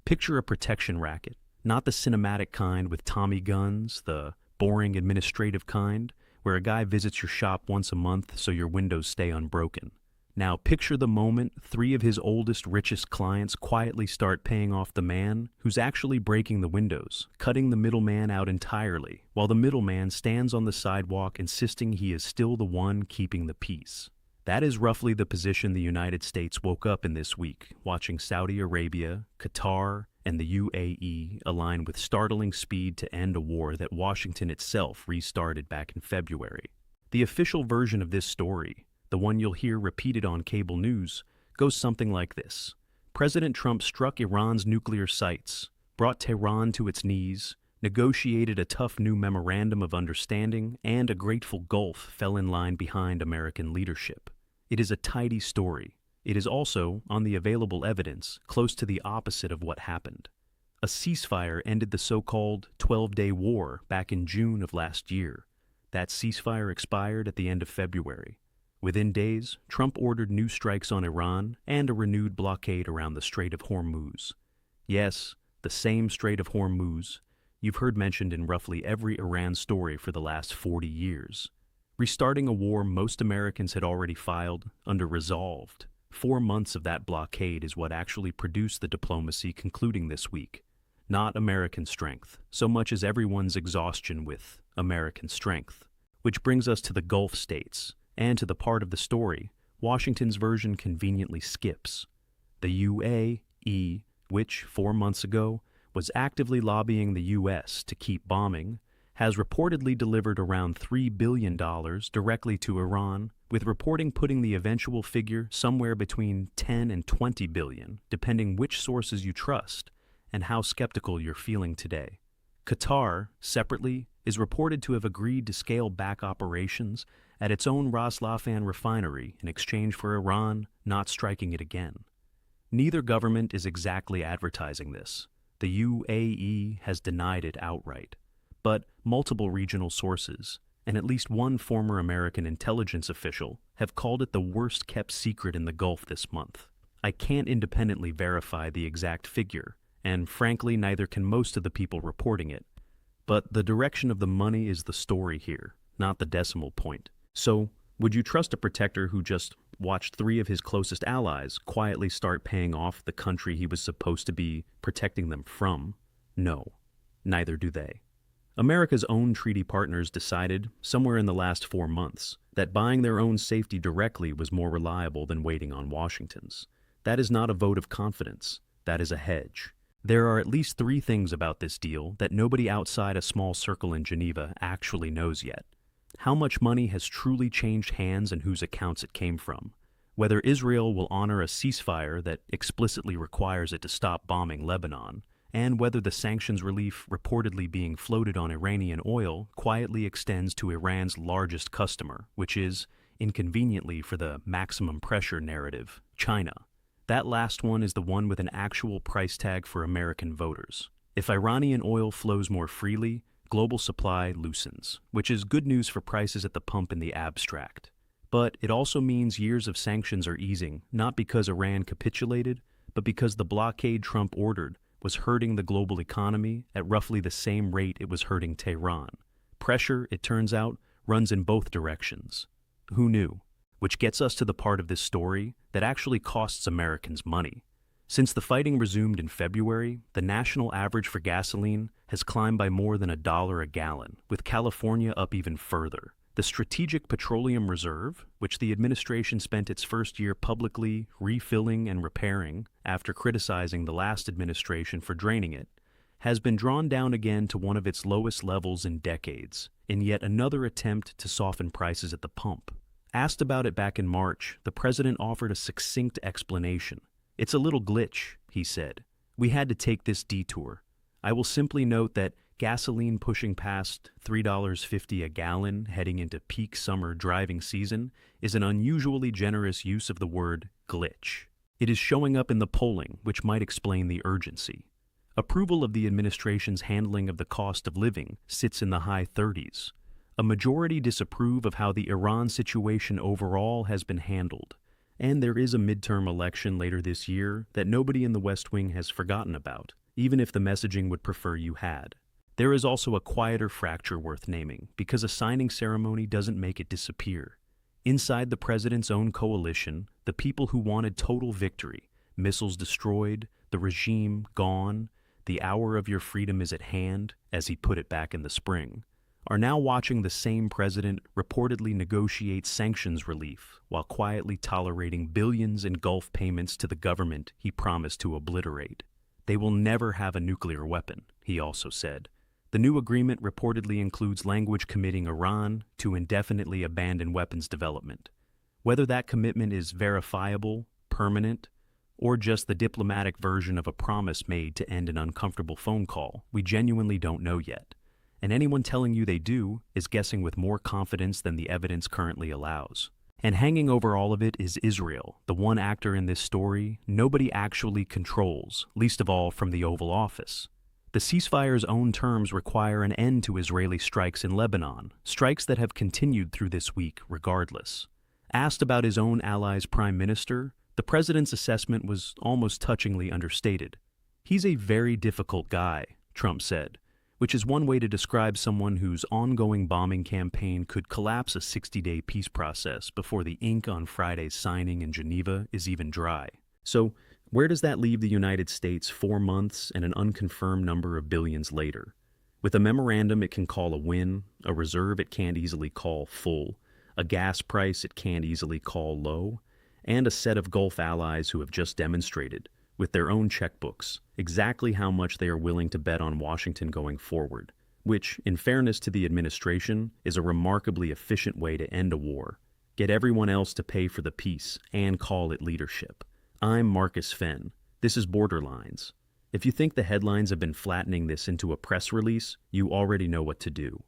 Picture a protection racket, not the cinematic kind with Tommy guns, the boring administrative kind, where a guy visits your shop once a month so your windows stay unbroken. Now picture the moment three of his oldest, richest clients quietly start paying off the man who's actually breaking the windows, cutting the middleman out entirely, while the middleman stands on the sidewalk insisting he is still the one keeping the peace. That is roughly the position the United States woke up in this week, watching Saudi Arabia, Qatar, and the UAE align with startling speed to end a war that Washington itself restarted back in February. The official version of this story, the one you'll hear repeated on cable news, goes something like this. President Trump struck Iran's nuclear sites, brought Tehran to its knees, negotiated a tough new memorandum of understanding, and a grateful Gulf fell in line behind American leadership. It is a tidy story. It is also, on the available evidence, close to the opposite of what happened. A ceasefire ended the so-called 12-day war back in June of last year. That ceasefire expired at the end of February. Within days, Trump ordered new strikes on Iran and a renewed blockade around the Strait of Hormuz. Yes, the same Strait of Hormuz you've heard mentioned in roughly every Iran story for the last 40 years. Restarting a war most Americans had already filed under resolved. 4 months of that blockade is what actually produced the diplomacy concluding this week. Not American strength, so much as everyone's exhaustion with American strength. Which brings us to the Gulf states, and to the part of the story Washington's version conveniently skips. The UAE, which 4 months ago was actively lobbying the U.S. to keep bombing, has reportedly delivered around $3 billion directly to Iran, with reporting putting the eventual figure somewhere between 10 and 20 billion, depending which sources you trust and how skeptical you're feeling today. Qatar, separately, is reported to have agreed to scale back operations at its own Ras Laffan refinery in exchange for Iran not striking it again. Neither government is exactly advertising this. The UAE has denied it outright. But multiple regional sources, and at least one former American intelligence official, have called it the worst-kept secret in the Gulf this month. I can't independently verify the exact figure, and frankly neither can most of the people reporting it. But the direction of the money is the story here, not the decimal point. So, would you trust a protector who just watched 3 of his closest allies quietly start paying off the country he was supposed to be protecting them from? No, neither do they. America's own treaty partners decided, somewhere in the last 4 months, that buying their own safety directly was more reliable than waiting on Washington's. That is not a vote of confidence. That is a hedge. There are at least 3 things about this deal that nobody outside a small circle in Geneva actually knows yet. How much money has truly changed hands and whose accounts it came from. Whether Israel will honor a ceasefire that explicitly requires it to stop bombing Lebanon, and whether the sanctions relief reportedly being floated on Iranian oil quietly extends to Iran's largest customer, which is, inconveniently for the maximum pressure narrative, China. That last one is the one with an actual price tag for American voters. If Iranian oil flows more freely, global supply loosens, which is good news for prices at the pump in the abstract. But it also means years of sanctions are easing, not because Iran capitulated, but because the blockade Trump ordered was hurting the global economy at roughly the same rate it was hurting Tehran. Pressure, it turns out, runs in both directions. Who knew? Which gets us to the part of this story that actually costs Americans money. Since the fighting resumed in February, the national average for gasoline has climbed by more than $1 a gallon, with California up even further. The Strategic Petroleum Reserve, which the administration spent its first year publicly refilling and repairing after criticizing the last administration for draining it, has been drawn down again to one of its lowest levels in decades, in yet another attempt to soften prices at the pump. Asked about it back in March, the president offered a succinct explanation. "It's a little glitch," he said. "We had to take this detour. I will simply note that gasoline pushing past $3.50 a gallon heading into peak summer driving season is an unusually generous use of the word glitch. It is showing up in the polling, which might explain the urgency. Approval of the administration's handling of the cost of living sits in the high 30s. A majority disapprove of how the Iran situation overall has been handled, And there is a midterm election later this year that nobody in the West Wing has forgotten about, even if the messaging would prefer you had. There is also a quieter fracture worth naming, because a signing ceremony doesn't make it disappear. Inside the president's own coalition, the people who wanted total victory, missiles destroyed, the regime gone, the hour of your freedom is at hand, as he put it back in the spring, are now watching the same president reportedly negotiate sanctions relief while quietly tolerating billions in Gulf payments to the government he promised to obliterate. They will never have a nuclear weapon, he also said. The new agreement reportedly includes language committing Iran to indefinitely abandon weapons development. Whether that commitment is verifiable, permanent, or just the diplomatic version of a promise made to end an uncomfortable phone call, we genuinely don't know yet. And anyone telling you they do is guessing with more confidence than the evidence currently allows. And hanging over all of it is Israel, the one actor in this story nobody actually controls, least of all from the Oval Office. The ceasefire's own terms require an end to Israeli strikes in Lebanon, strikes that have continued through this week regardless. Asked about his own ally's prime minister, the president's assessment was almost touchingly understated. He's a very difficult guy, Trump said, which is one way to describe someone whose ongoing bombing campaign could collapse a 60-day peace process before the ink on Friday's signing in Geneva is even dry. So, where does that leave the United States 4 months and an unconfirmed number of billions later? With a memorandum it can call a win, a reserve it can't easily call full, a gas price it can't easily call low, and a set of Gulf allies who have just demonstrated, with their own checkbooks, exactly how much they are willing to bet on Washington going forward, which, in fairness to the administration, is a remarkably efficient way to end a war, get everyone else to pay for the peace, and call it leadership. I'm Marcus Fenn. This is Borderlines. If you think the headlines have been flattening this into a press release, you already know what to do.